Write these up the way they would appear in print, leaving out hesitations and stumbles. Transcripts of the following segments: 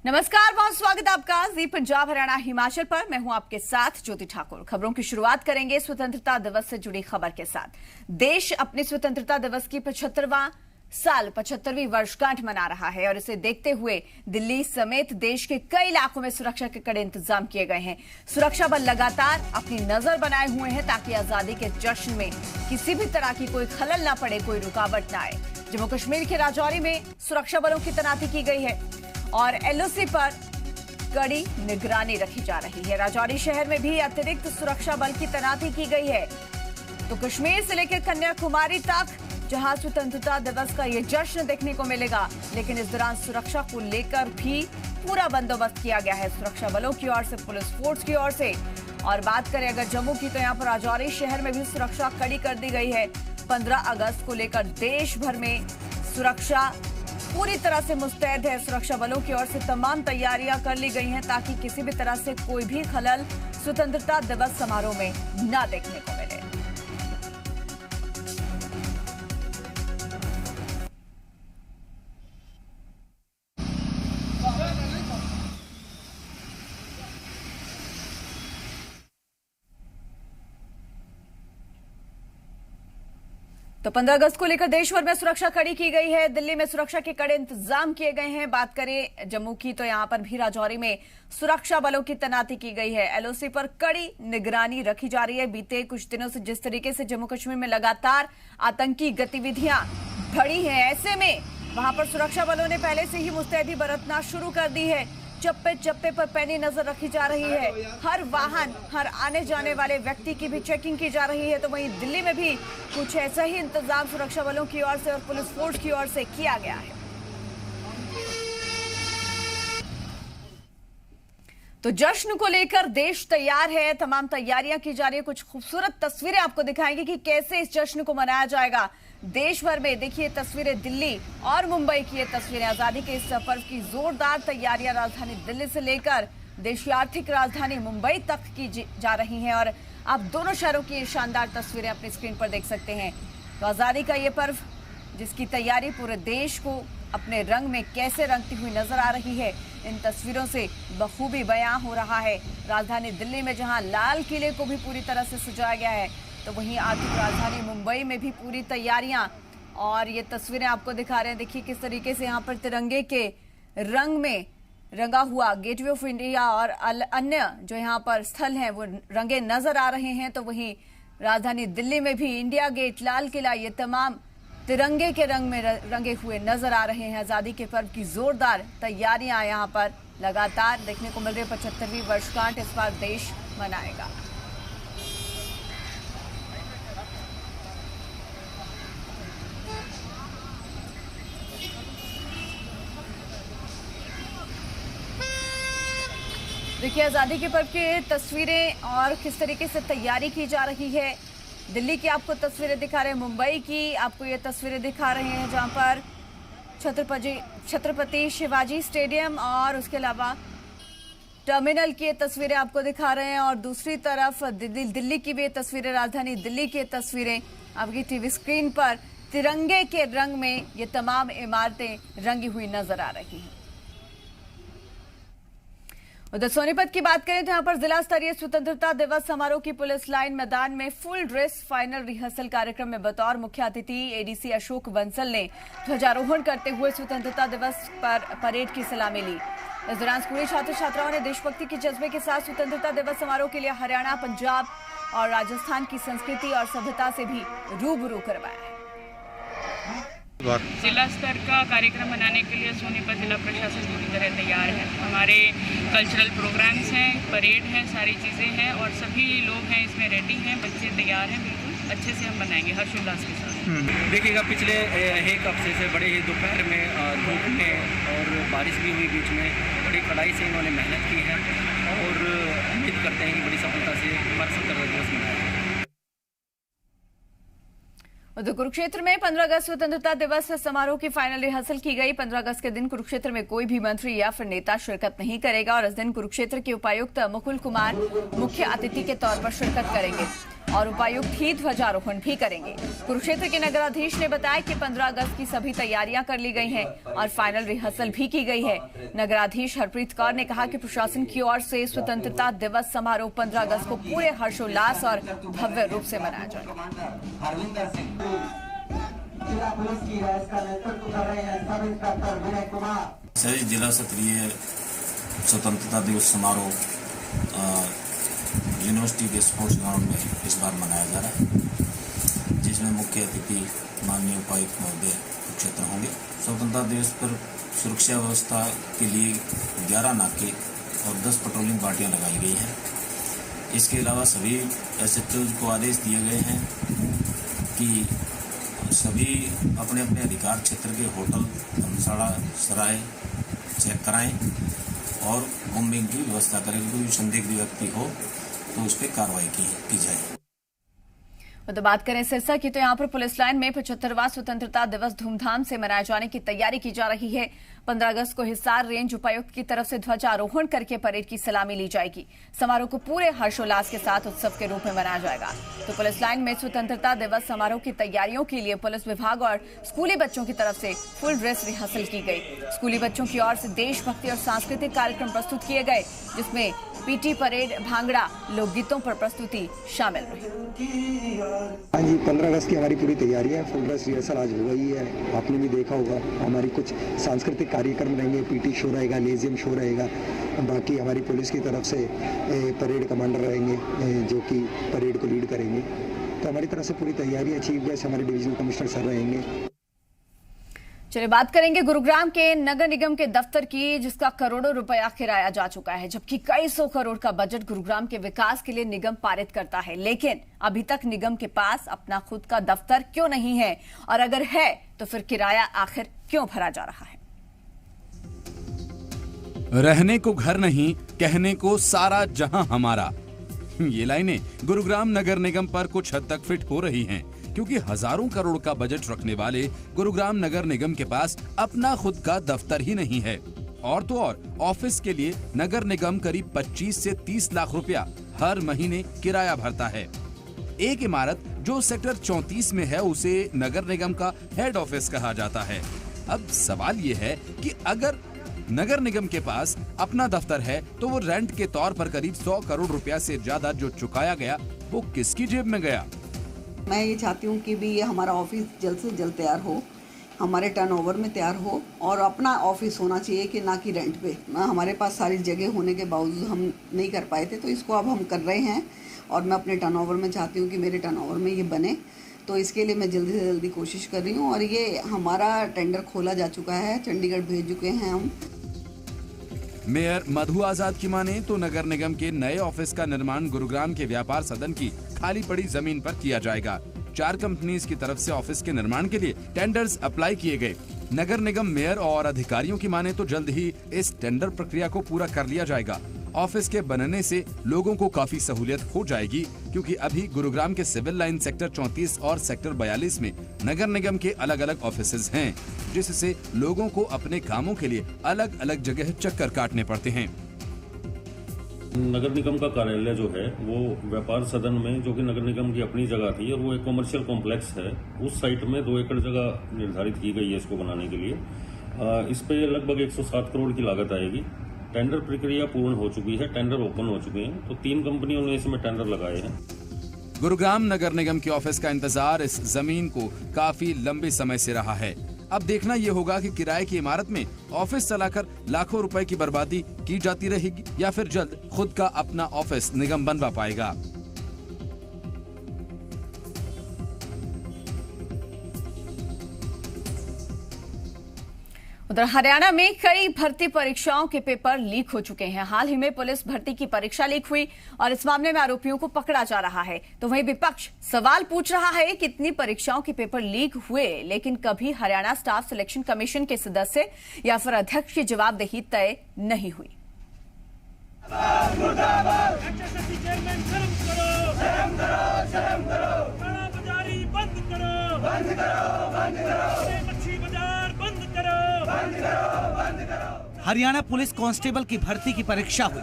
नमस्कार, बहुत स्वागत आपका जी पंजाब हरियाणा हिमाचल पर। मैं हूं आपके साथ ज्योति ठाकुर। खबरों की शुरुआत करेंगे स्वतंत्रता दिवस से जुड़ी खबर के साथ। देश अपने स्वतंत्रता दिवस की 75वीं वर्षगांठ मना रहा है और इसे देखते हुए दिल्ली समेत देश के कई इलाकों में सुरक्षा के कड़े इंतजाम किए गए हैं। सुरक्षा बल लगातार अपनी नजर बनाए हुए हैं ताकि आजादी के जश्न में किसी भी तरह की कोई खलल न पड़े, कोई रुकावट न आए। जम्मू कश्मीर के राजौरी में सुरक्षा बलों की तैनाती की गई है और एलओसी पर कड़ी निगरानी रखी जा रही है। राजौरी शहर में भी अतिरिक्त सुरक्षा बल की तैनाती की गई है। तो कश्मीर से लेकर कन्याकुमारी तक जहां स्वतंत्रता दिवस का ये जश्न देखने को मिलेगा, लेकिन इस दौरान सुरक्षा को लेकर भी पूरा बंदोबस्त किया गया है सुरक्षा बलों की ओर से, पुलिस फोर्स की ओर से। और बात करें अगर जम्मू की, तो यहाँ पर राजौरी शहर में भी सुरक्षा कड़ी कर दी गई है। 15 अगस्त को लेकर देश भर में सुरक्षा पूरी तरह से मुस्तैद है। सुरक्षा बलों की ओर से तमाम तैयारियां कर ली गई हैं ताकि किसी भी तरह से कोई भी खलल स्वतंत्रता दिवस समारोह में न देखने को मिले। तो 15 अगस्त को लेकर देश भर में सुरक्षा कड़ी की गई है। दिल्ली में सुरक्षा के कड़े इंतजाम किए गए हैं। बात करें जम्मू की, तो यहां पर भी राजौरी में सुरक्षा बलों की तैनाती की गई है। एलओसी पर कड़ी निगरानी रखी जा रही है। बीते कुछ दिनों से जिस तरीके से जम्मू कश्मीर में लगातार आतंकी गतिविधियां बढ़ी हैं, ऐसे में वहां पर सुरक्षा बलों ने पहले से ही मुस्तैदी बरतना शुरू कर दी है। चप्पे चप्पे पर पैनी नजर रखी जा रही है। हर वाहन, हर आने जाने वाले व्यक्ति की भी चेकिंग की जा रही है। तो वहीं दिल्ली में भी कुछ ऐसा ही इंतजाम सुरक्षा बलों की ओर से और पुलिस फोर्स की ओर से किया गया है। तो जश्न को लेकर देश तैयार है, तमाम तैयारियां की जा रही है। कुछ खूबसूरत तस्वीरें आपको दिखाएंगे कि कैसे इस जश्न को मनाया जाएगा देश भर में। देखिए तस्वीरें दिल्ली और मुंबई की, ये तस्वीरें आजादी के इस पर्व की जोरदार तैयारियां राजधानी दिल्ली से लेकर देश की आर्थिक राजधानी मुंबई तक की जा रही हैं। और आप दोनों शहरों की शानदार तस्वीरें अपनी स्क्रीन पर देख सकते हैं। तो आजादी का ये पर्व जिसकी तैयारी पूरे देश को अपने रंग में कैसे रंगती हुई नजर आ रही है, इन तस्वीरों से बखूबी बयां हो रहा है। राजधानी दिल्ली में जहां लाल किले को भी पूरी तरह से सजाया गया है, तो वहीं आर्थिक राजधानी मुंबई में भी पूरी तैयारियां। और ये तस्वीरें आपको दिखा रहे हैं। देखिए किस तरीके से यहाँ पर तिरंगे के रंग में रंगा हुआ गेटवे ऑफ इंडिया और अन्य जो यहाँ पर स्थल हैं वो रंगे नजर आ रहे हैं। तो वहीं राजधानी दिल्ली में भी इंडिया गेट, लाल किला, ये तमाम तिरंगे के रंग में रंगे हुए नजर आ रहे हैं। आजादी के पर्व की जोरदार तैयारियां यहाँ पर लगातार देखने को मिल रही है। 75वीं वर्षगांठ इस बार देश मनाएगा। देखिए आजादी के पर्व की तस्वीरें और किस तरीके से तैयारी की जा रही है। दिल्ली की आपको तस्वीरें दिखा रहे हैं, मुंबई की आपको ये तस्वीरें दिखा रहे हैं जहां पर छत्रपति शिवाजी स्टेडियम और उसके अलावा टर्मिनल की ये तस्वीरें आपको दिखा रहे हैं। और दूसरी तरफ दिल्ली की भी ये तस्वीरें, राजधानी दिल्ली की तस्वीरें आपकी टीवी स्क्रीन पर तिरंगे के रंग में ये तमाम इमारतें रंगी हुई नजर आ रही हैं। उधर सोनीपत की बात करें तो यहाँ पर जिला स्तरीय स्वतंत्रता दिवस समारोह की पुलिस लाइन मैदान में फुल ड्रेस फाइनल रिहर्सल कार्यक्रम में बतौर मुख्य अतिथि एडीसी अशोक बंसल ने ध्वजारोहण करते हुए स्वतंत्रता दिवस पर परेड की सलामी ली। इस दौरान स्कूली छात्र छात्राओं ने देशभक्ति के जज्बे के साथ स्वतंत्रता दिवस समारोह के लिए हरियाणा, पंजाब और राजस्थान की संस्कृति और सभ्यता से भी रूबरू करवाया। जिला स्तर का कार्यक्रम मनाने के लिए सोनीपत जिला प्रशासन पूरी तरह तैयार है। हमारे कल्चरल प्रोग्राम्स हैं, परेड है, सारी चीज़ें हैं और सभी लोग हैं इसमें रेडी हैं, बच्चे तैयार हैं। बिल्कुल अच्छे से हम मनाएंगे हर्षोल्लास के साथ। देखिएगा पिछले एक हफ्ते से बड़े ही दोपहर में, धूप में और बारिश भी हुई बीच में, बड़ी कड़ाई से इन्होंने मेहनत की है और उम्मीद करते हैं कि बड़ी सफलता से हमारा स्वतंत्रता दिवस मनाया। उधर कुरुक्षेत्र में 15 अगस्त स्वतंत्रता दिवस समारोह की फाइनल रिहर्सल की गई। 15 अगस्त के दिन कुरुक्षेत्र में कोई भी मंत्री या फिर नेता शिरकत नहीं करेगा और इस दिन कुरुक्षेत्र के उपायुक्त मुकुल कुमार मुख्य अतिथि के तौर पर शिरकत करेंगे। और उपायुक्त ही ध्वजारोहण भी करेंगे। कुरुक्षेत्र के नगराधीश ने बताया कि 15 अगस्त की सभी तैयारियां कर ली गई हैं और फाइनल रिहर्सल भी की गई है। नगराधीश हरप्रीत कौर ने कहा कि प्रशासन की ओर से स्वतंत्रता दिवस समारोह 15 अगस्त को पूरे हर्षोल्लास और भव्य रूप से मनाया जाएगा। सभी जिला स्तरीय स्वतंत्रता दिवस समारोह यूनिवर्सिटी के स्पोर्ट्स ग्राउंड में इस बार मनाया जा रहा है, जिसमें मुख्य अतिथि माननीय उपायुक्त महोदय कुरुक्षेत्र होंगे। स्वतंत्रता दिवस पर सुरक्षा व्यवस्था के लिए 11 नाके और 10 पेट्रोलिंग पार्टियां लगाई गई हैं। इसके अलावा सभी एसएचओ को आदेश दिए गए हैं कि सभी अपने अपने अधिकार क्षेत्र के होटल, धर्मशाला, सराय चेक कराएं और बॉम्बिंग की व्यवस्था करें। कोई संदिग्ध व्यक्ति हो तो उस पर कार्रवाई की जाए। तो बात करें सिरसा की, तो यहाँ पर पुलिस लाइन में 75वां स्वतंत्रता दिवस धूमधाम से मनाए जाने की तैयारी की जा रही है। 15 अगस्त को हिसार रेंज उपायुक्त की तरफ से ध्वजारोहण करके परेड की सलामी ली जाएगी। समारोह को पूरे हर्षोल्लास के साथ उत्सव के रूप में मनाया जाएगा। तो पुलिस लाइन में स्वतंत्रता दिवस समारोह की तैयारियों के लिए पुलिस विभाग और स्कूली बच्चों की तरफ से फुल ड्रेस रिहर्सल की गई। स्कूली बच्चों की ओर से देशभक्ति और सांस्कृतिक कार्यक्रम प्रस्तुत किए गए, जिसमें पीटी परेड, भांगड़ा, लोकगीतों पर प्रस्तुति शामिल रही। हाँ जी, 15 अगस्त की हमारी पूरी तैयारी है। फुल ड्रेस रिहर्सल आज हो गई है। आपने भी देखा होगा हमारी कुछ सांस्कृतिक कार्यक्रम रहेंगे, पीटी शो रहेगा, लेजियम शो रहेगा। बाकी हमारी पुलिस की तरफ से परेड कमांडर रहेंगे जो कि परेड को लीड करेंगे। तो हमारी तरफ से पूरी तैयारी है। चीफ गेस्ट हमारे डिविजनल कमिश्नर सर रहेंगे। चलिए बात करेंगे गुरुग्राम के नगर निगम के दफ्तर की, जिसका करोड़ों रुपया किराया जा चुका है, जबकि कई 100 करोड़ का बजट गुरुग्राम के विकास के लिए निगम पारित करता है। लेकिन अभी तक निगम के पास अपना खुद का दफ्तर क्यों नहीं है, और अगर है तो फिर किराया आखिर क्यों भरा जा रहा है? रहने को घर नहीं, कहने को सारा जहां हमारा। ये लाइनें गुरुग्राम नगर निगम पर कुछ हद तक फिट हो रही हैं, क्योंकि हजारों करोड़ का बजट रखने वाले गुरुग्राम नगर निगम के पास अपना खुद का दफ्तर ही नहीं है। और तो और ऑफिस के लिए नगर निगम करीब 25 से 30 लाख रुपया हर महीने किराया भरता है। एक इमारत जो सेक्टर 34 में है उसे नगर निगम का हेड ऑफिस कहा जाता है। अब सवाल ये है कि अगर नगर निगम के पास अपना दफ्तर है तो वो रेंट के तौर पर करीब 100 करोड़ रुपया से ज्यादा जो चुकाया गया वो किसकी जेब में गया? मैं ये चाहती हूँ कि भी ये हमारा ऑफिस जल्द से जल्द तैयार हो, हमारे टर्नओवर में तैयार हो, और अपना ऑफिस होना चाहिए कि ना कि रेंट पे। हमारे पास सारी जगह होने के बावजूद हम नहीं कर पाए थे, तो इसको अब हम कर रहे हैं और मैं अपने टर्नओवर में चाहती हूँ कि मेरे टर्नओवर में ये बने। तो इसके लिए मैं जल्दी से जल्दी कोशिश कर रही हूँ और ये हमारा टेंडर खोला जा चुका है, चंडीगढ़ भेज चुके हैं हम। मेयर मधु आजाद की माने तो नगर निगम के नए ऑफिस का निर्माण गुरुग्राम के व्यापार सदन की खाली पड़ी जमीन पर किया जाएगा। 4 कंपनीज की तरफ से ऑफिस के निर्माण के लिए टेंडर्स अप्लाई किए गए। नगर निगम मेयर और अधिकारियों की माने तो जल्द ही इस टेंडर प्रक्रिया को पूरा कर लिया जाएगा। ऑफिस के बनने से लोगों को काफी सहूलियत हो जाएगी, क्योंकि अभी गुरुग्राम के सिविल लाइन सेक्टर 34 और सेक्टर 42 में नगर निगम के अलग अलग ऑफिसेज हैं, जिससे लोगों को अपने कामों के लिए अलग अलग जगह चक्कर काटने पड़ते हैं। नगर निगम का कार्यालय जो है वो व्यापार सदन में, जो कि नगर निगम की अपनी जगह थी और वो एक कमर्शियल कॉम्प्लेक्स है, उस साइट में 2 एकड़ जगह निर्धारित की गई है इसको बनाने के लिए। इस पे लगभग 107 करोड़ की लागत आएगी। टेंडर प्रक्रिया पूर्ण हो चुकी है, टेंडर ओपन हो चुके हैं, तो 3 कंपनियों ने इसमें टेंडर लगाए हैं। गुरुग्राम नगर निगम के ऑफिस का इंतजार इस जमीन को काफी लंबे समय से रहा है। अब देखना ये होगा कि किराए की इमारत में ऑफिस चलाकर लाखों रुपए की बर्बादी की जाती रहेगी या फिर जल्द खुद का अपना ऑफिस निगम बनवा पाएगा। उधर हरियाणा में कई भर्ती परीक्षाओं के पेपर लीक हो चुके हैं। हाल ही में पुलिस भर्ती की परीक्षा लीक हुई और इस मामले में आरोपियों को पकड़ा जा रहा है। तो वहीं विपक्ष सवाल पूछ रहा है कि इतनी परीक्षाओं के पेपर लीक हुए, लेकिन कभी हरियाणा स्टाफ सिलेक्शन कमीशन के सदस्य या फिर अध्यक्ष की जवाबदेही तय नहीं हुई। हरियाणा पुलिस कांस्टेबल की भर्ती की परीक्षा हुई,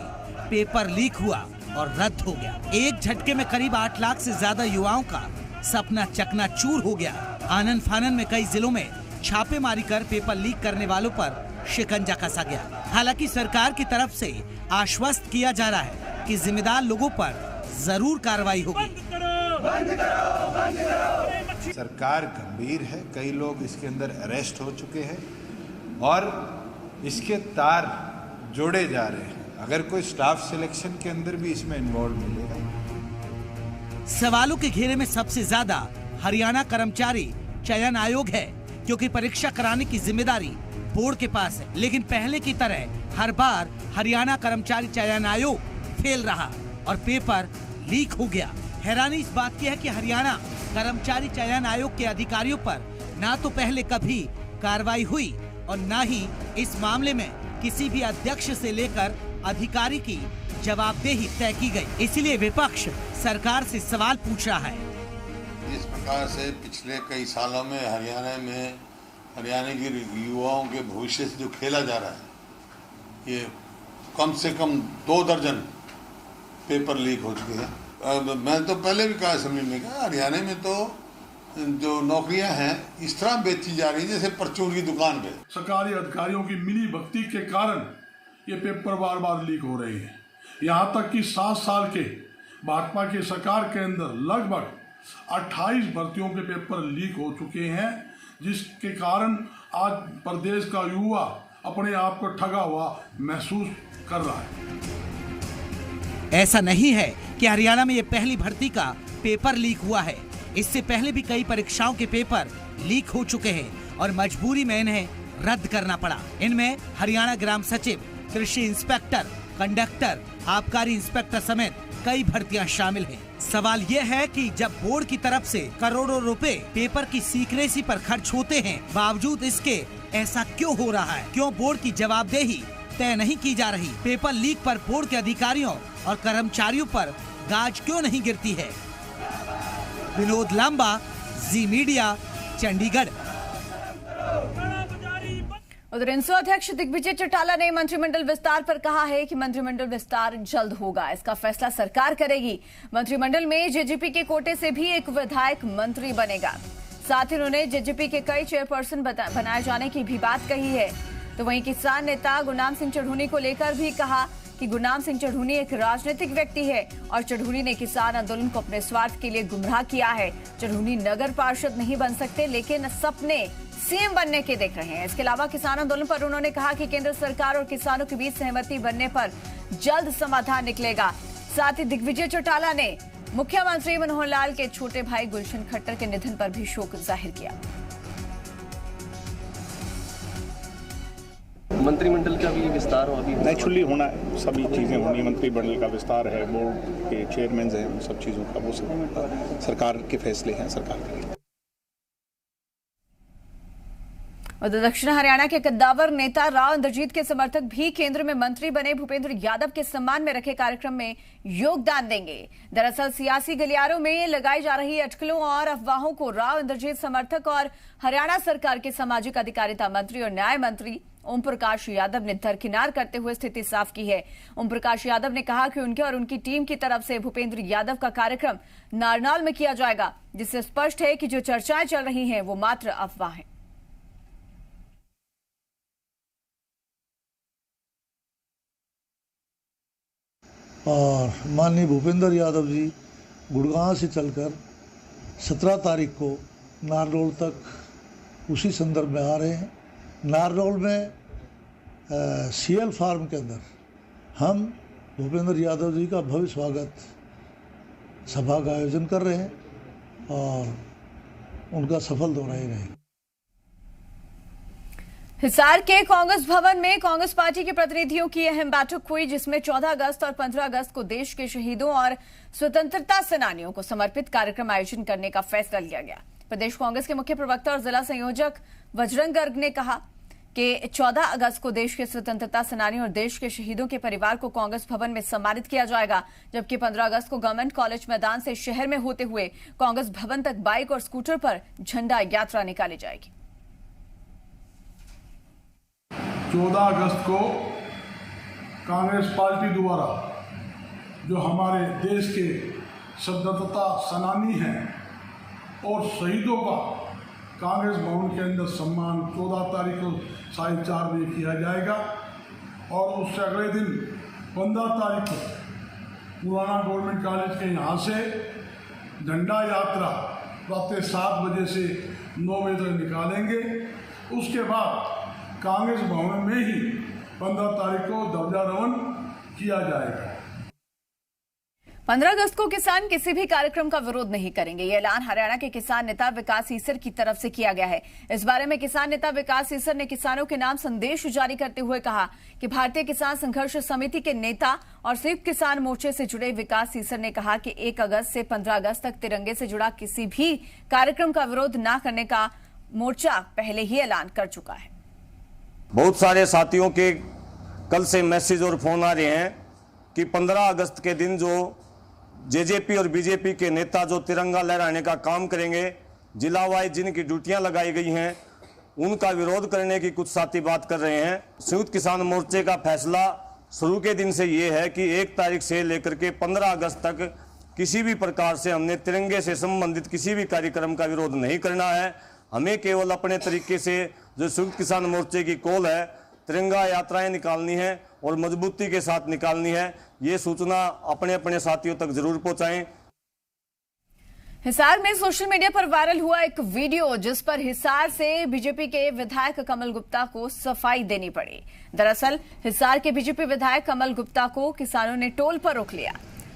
पेपर लीक हुआ और रद्द हो गया। एक झटके में करीब 8 लाख से ज्यादा युवाओं का सपना चकनाचूर हो गया। आनन फानन में कई जिलों में छापेमारी कर पेपर लीक करने वालों पर शिकंजा कसा गया। हालांकि सरकार की तरफ से आश्वस्त किया जा रहा है कि जिम्मेदार लोगों पर जरूर कार्रवाई होगी। सरकार गंभीर है, कई लोग इसके अंदर अरेस्ट हो चुके हैं और इसके तार जोड़े जा रहे हैं। अगर कोई स्टाफ सिलेक्शन के अंदर भी इसमें इन्वॉल्व मिलेगा। सवालों के घेरे में सबसे ज्यादा हरियाणा कर्मचारी चयन आयोग है, क्योंकि परीक्षा कराने की जिम्मेदारी बोर्ड के पास है। लेकिन पहले की तरह हर बार हरियाणा कर्मचारी चयन आयोग फेल रहा और पेपर लीक हो गया। हैरानी इस बात की है कि हरियाणा कर्मचारी चयन आयोग के अधिकारियों पर ना तो पहले कभी कार्रवाई हुई और न ही इस मामले में किसी भी अध्यक्ष से लेकर अधिकारी की जवाबदेही तय की गई। इसलिए विपक्ष सरकार से सवाल पूछ रहा है। इस प्रकार से पिछले कई सालों में हरियाणा के युवाओं के भविष्य से जो खेला जा रहा है, ये कम से कम 2 दर्जन पेपर लीक हो चुके हैं। मैं तो पहले भी कहा असेंबली में कहा, हरियाणा में तो जो नौकरियां हैं इस तरह बेची जा रही है जैसे परचून की दुकान पे। सरकारी अधिकारियों की मिली भक्ति के कारण ये पेपर बार बार लीक हो रहे हैं। यहाँ तक कि 7 साल के भाजपा की सरकार के अंदर लगभग 28 भर्तियों के पेपर लीक हो चुके हैं, जिसके कारण आज प्रदेश का युवा अपने आप को ठगा हुआ महसूस कर रहा है। ऐसा नहीं है कि हरियाणा में ये पहली भर्ती का पेपर लीक हुआ है। इससे पहले भी कई परीक्षाओं के पेपर लीक हो चुके हैं और मजबूरी में इन्हें रद्द करना पड़ा। इनमें हरियाणा ग्राम सचिव, कृषि इंस्पेक्टर, कंडक्टर, आबकारी इंस्पेक्टर समेत कई भर्तियां शामिल हैं। सवाल यह है कि जब बोर्ड की तरफ से करोड़ों रुपए पेपर की सीक्रेसी पर खर्च होते हैं, बावजूद इसके ऐसा क्यों हो रहा है? क्यों बोर्ड की जवाबदेही तय नहीं की जा रही? पेपर लीक पर बोर्ड के अधिकारियों और कर्मचारियों पर गाज क्यों नहीं गिरती है? विनोद लांबा, जी मीडिया, चंडीगढ़। उधर इंसो अध्यक्ष दिग्विजय चौटाला ने मंत्रिमंडल विस्तार पर कहा है कि मंत्रिमंडल विस्तार जल्द होगा। इसका फैसला सरकार करेगी। मंत्रिमंडल में जेजेपी के कोटे से भी एक विधायक मंत्री बनेगा। साथ ही उन्होंने जेजेपी के कई चेयरपर्सन बनाए जाने की भी बात कही है। तो वहीं किसान नेता गुरनाम सिंह चढ़ूनी को लेकर भी कहा कि गुरनाम सिंह चढ़ूनी एक राजनीतिक व्यक्ति है और चढ़ूनी ने किसान आंदोलन को अपने स्वार्थ के लिए गुमराह किया है। चढ़ूनी नगर पार्षद नहीं बन सकते, लेकिन सपने सीएम बनने के देख रहे हैं। इसके अलावा किसान आंदोलन पर उन्होंने कहा कि केंद्र सरकार और किसानों के बीच सहमति बनने पर जल्द समाधान निकलेगा। साथ ही दिग्विजय चौटाला ने मुख्यमंत्री मनोहर लाल के छोटे भाई गुलशन खट्टर के निधन पर भी शोक जाहिर किया। मंत्रिमंडल का भी विस्तार अभी नेचुरली होना है, सभी चीज़ें होनी। मंत्रिमंडल का विस्तार है, बोर्ड के चेयरमैन हैं, उन सब चीज़ों का वो सब सरकार के फैसले हैं, सरकार करेगी। उधर दक्षिण हरियाणा के कद्दावर नेता राव इंद्रजीत के समर्थक भी केंद्र में मंत्री बने भूपेंद्र यादव के सम्मान में रखे कार्यक्रम में योगदान देंगे। दरअसल सियासी गलियारों में लगाई जा रही अटकलों और अफवाहों को राव इंद्रजीत समर्थक और हरियाणा सरकार के सामाजिक अधिकारिता मंत्री और न्याय मंत्री ओम प्रकाश यादव ने दरकिनार करते हुए स्थिति साफ की है। ओम प्रकाश यादव ने कहा कि उनके और उनकी टीम की तरफ से भूपेंद्र यादव का कार्यक्रम नारनौल में किया जाएगा, जिससे स्पष्ट है कि जो चर्चाएं चल रही हैं वो मात्र अफवाह हैं। और माननीय भूपेंद्र यादव जी गुड़गांव से चलकर 17 तारीख को नारनौल तक उसी संदर्भ में आ रहे हैं। नारनौल में सीएल फार्म के अंदर हम भूपेंद्र यादव जी का भव्य स्वागत सभा का आयोजन कर रहे हैं और उनका सफल दौरा ही रहेगा। हिसार के कांग्रेस भवन में कांग्रेस पार्टी के प्रतिनिधियों की अहम बैठक हुई, जिसमें 14 अगस्त और 15 अगस्त को देश के शहीदों और स्वतंत्रता सेनानियों को समर्पित कार्यक्रम आयोजन करने का फैसला लिया गया। प्रदेश कांग्रेस के मुख्य प्रवक्ता और जिला संयोजक बजरंग गर्ग ने कहा कि 14 अगस्त को देश के स्वतंत्रता सेनानियों और देश के शहीदों के परिवार को कांग्रेस भवन में सम्मानित किया जाएगा, जबकि 15 अगस्त को गवर्नमेंट कॉलेज मैदान से शहर में होते हुए कांग्रेस भवन तक बाइक और स्कूटर पर झंडा यात्रा निकाली जाएगी। 14 अगस्त को कांग्रेस पार्टी द्वारा जो हमारे देश के स्वतंत्रता सेनानी हैं और शहीदों का कांग्रेस भवन के अंदर सम्मान 14 तारीख को 4:30 बजे किया जाएगा और उससे अगले दिन 15 तारीख को पुराना गवर्नमेंट कॉलेज के यहाँ से झंडा यात्रा रात 7 बजे से 9 बजे तक निकालेंगे। उसके बाद कांग्रेस भवन में ही 15 तारीख को ध्वजारोहण किया जाएगा। 15 अगस्त को किसान किसी भी कार्यक्रम का विरोध नहीं करेंगे। ये ऐलान हरियाणा के किसान नेता विकास ईसर की तरफ से किया गया है। इस बारे में किसान नेता विकास ईसर ने किसानों के नाम संदेश जारी करते हुए कहा कि भारतीय किसान संघर्ष समिति के नेता और संयुक्त किसान मोर्चे से जुड़े विकास ईसर ने कहा कि 1 अगस्त से 15 अगस्त तक तिरंगे से जुड़ा किसी भी कार्यक्रम का विरोध न करने का मोर्चा पहले ही ऐलान कर चुका है। बहुत सारे साथियों के कल से मैसेज और फोन आ रहे हैं कि 15 अगस्त के दिन जो जेजेपी और बीजेपी के नेता जो तिरंगा लहराने का काम करेंगे, जिला वाइज जिनकी ड्यूटियां लगाई गई हैं, उनका विरोध करने की कुछ साथी बात कर रहे हैं। संयुक्त किसान मोर्चे का फैसला शुरू के दिन से ये है कि 1 तारीख से लेकर के 15 अगस्त तक किसी भी प्रकार से हमने तिरंगे से संबंधित किसी भी कार्यक्रम का विरोध नहीं करना है। हमें केवल अपने तरीके से जो संयुक्त किसान मोर्चे की कॉल है, तिरंगा यात्राएं निकालनी है और मजबूती के साथ निकालनी है। ये सूचना अपने अपने साथियों तक जरूर पहुंचाएं। हिसार में सोशल मीडिया पर वायरल हुआ एक वीडियो जिस पर हिसार से बीजेपी के विधायक कमल गुप्ता को सफाई देनी पड़ी। दरअसल हिसार के बीजेपी विधायक कमल गुप्ता को किसानों ने टोल पर रोक लिया।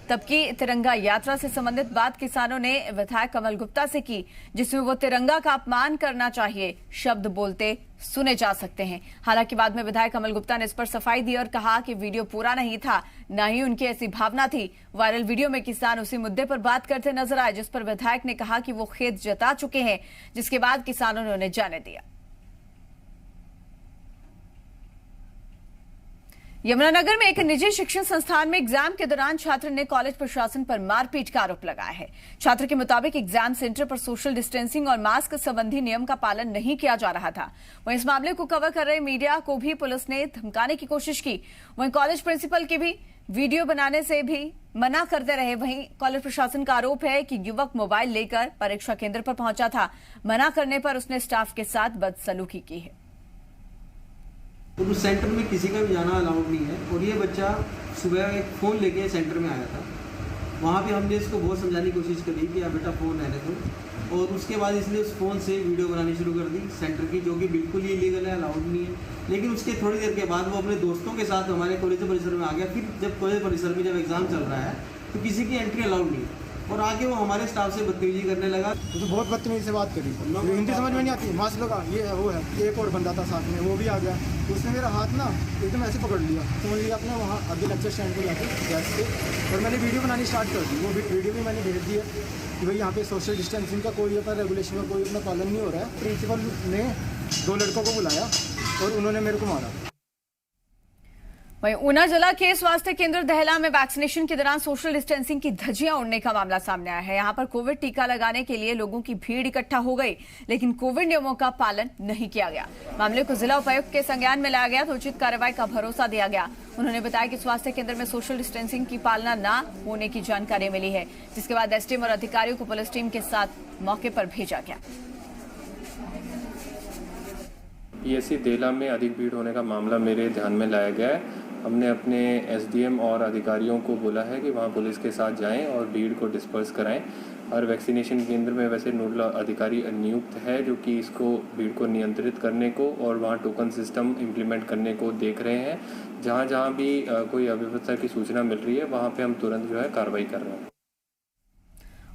तबकी तिरंगा यात्रा से संबंधित बात किसानों ने विधायक कमल गुप्ता से की, जिसमें वो तिरंगा का अपमान करना चाहिए शब्द बोलते सुने जा सकते हैं। हालांकि बाद में विधायक कमल गुप्ता ने इस पर सफाई दी और कहा कि वीडियो पूरा नहीं था, न ही उनकी ऐसी भावना थी। वायरल वीडियो में किसान उसी मुद्दे पर बात करते नजर आए, जिस पर विधायक ने कहा कि वो खेद जता चुके हैं, जिसके बाद किसानों ने उन्हें जाने दिया। यमुनानगर में एक निजी शिक्षण संस्थान में एग्जाम के दौरान छात्र ने कॉलेज प्रशासन पर मारपीट का आरोप लगाया है। छात्र के मुताबिक एग्जाम सेंटर पर सोशल डिस्टेंसिंग और मास्क संबंधी नियम का पालन नहीं किया जा रहा था। वहीं इस मामले को कवर कर रहे मीडिया को भी पुलिस ने धमकाने की कोशिश की। वहीं कॉलेज प्रिंसिपल के भी वीडियो बनाने से भी मना करते रहे। वहीं कॉलेज प्रशासन का आरोप है कि युवक मोबाइल लेकर परीक्षा केंद्र पर पहुंचा था। मना करने पर उसने स्टाफ के साथ बदसलूकी की है। और उस सेंटर में किसी का भी जाना अलाउड नहीं है। और ये बच्चा सुबह एक फ़ोन लेके सेंटर में आया था। वहाँ पे हमने इसको बहुत समझाने की कोशिश करी कि आप बेटा फ़ोन रहने दो, और उसके बाद इसने उस फ़ोन से वीडियो बनानी शुरू कर दी सेंटर की, जो कि बिल्कुल ही इलीगल है, अलाउड नहीं है। लेकिन उसके थोड़ी देर के बाद वो अपने दोस्तों के साथ हमारे कॉलेज परिसर में आ गया। फिर जब कॉलेज परिसर में जब एग्ज़ाम चल रहा है तो किसी की एंट्री अलाउड नहीं है, और आगे वो हमारे स्टाफ से बदतमीजी करने लगा। तो बहुत बदतमीजी से बात करी, हिंदी समझ में नहीं आती, मास्क लगा, ये है वो है। एक और बंदा था साथ में, वो भी आ गया। उसने मेरा हाथ ना एकदम ऐसे पकड़ लिया, फोन लिया अपने वहाँ आगे लेक्चर स्टैंड को जाके गैस पे, और मैंने वीडियो बनानी स्टार्ट कर दी। वो वीडियो भी मैंने भेज दी है कि भाई यहाँ पे सोशल डिस्टेंसिंग का कोई अपना रेगुलेशन का कोई अपना पालन नहीं हो रहा है। प्रिंसिपल ने 2 लड़कों को बुलाया और उन्होंने मेरे को मारा। वहीं ऊना जिला के स्वास्थ्य केंद्र दहला में वैक्सीनेशन के दौरान सोशल डिस्टेंसिंग की धज्जियां उड़ने का मामला सामने आया है। यहां पर कोविड टीका लगाने के लिए लोगों की भीड़ इकट्ठा हो गई, लेकिन कोविड नियमों का पालन नहीं किया गया। मामले को जिला उपायुक्त के संज्ञान में लाया गया तो उचित कार्रवाई का भरोसा दिया गया। उन्होंने बताया कि स्वास्थ्य केंद्र में सोशल डिस्टेंसिंग की पालना न होने की जानकारी मिली है, जिसके बाद एसडीएम और अधिकारियों को पुलिस टीम के साथ मौके पर भेजा गया। पीएससी देला में अधिक भीड़ होने का मामला मेरे ध्यान में लाया गया है। हमने अपने एसडीएम और अधिकारियों को बोला है कि वहाँ पुलिस के साथ जाएं और भीड़ को डिस्पर्स कराएं। और वैक्सीनेशन केंद्र में वैसे नोडल अधिकारी नियुक्त है जो कि इसको भीड़ को नियंत्रित करने को और वहाँ टोकन सिस्टम इम्प्लीमेंट करने को देख रहे हैं। जहाँ जहाँ भी कोई अव्यवस्था की सूचना मिल रही है वहाँ पे हम तुरंत जो है कार्रवाई कर रहे हैं।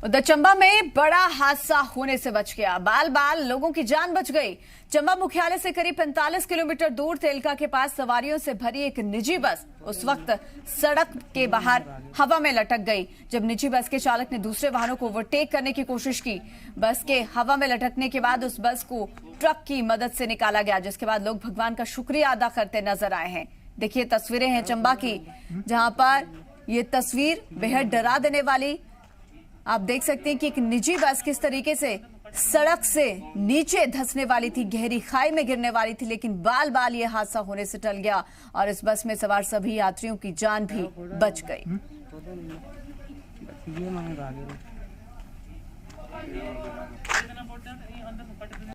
उधर चंबा में बड़ा हादसा होने से बच गया। बाल बाल लोगों की जान बच गई। चंबा मुख्यालय से करीब 45 किलोमीटर दूर तेलका के पास सवारियों से भरी एक निजी बस उस वक्त सड़क के बाहर हवा में लटक गई जब निजी बस के चालक ने दूसरे वाहनों को ओवरटेक करने की कोशिश की। बस के हवा में लटकने के बाद उस बस को ट्रक की मदद से निकाला गया, जिसके बाद लोग भगवान का शुक्रिया अदा करते नजर आए हैं। देखिए तस्वीरें हैं चंबा की, जहां पर ये तस्वीर बेहद डरा देने वाली। आप देख सकते हैं कि एक निजी बस किस तरीके से सड़क से नीचे धंसने वाली थी, गहरी खाई में गिरने वाली थी, लेकिन बाल बाल ये हादसा होने से टल गया और इस बस में सवार सभी यात्रियों की जान भी बच गई। बस ये मांग रहा है।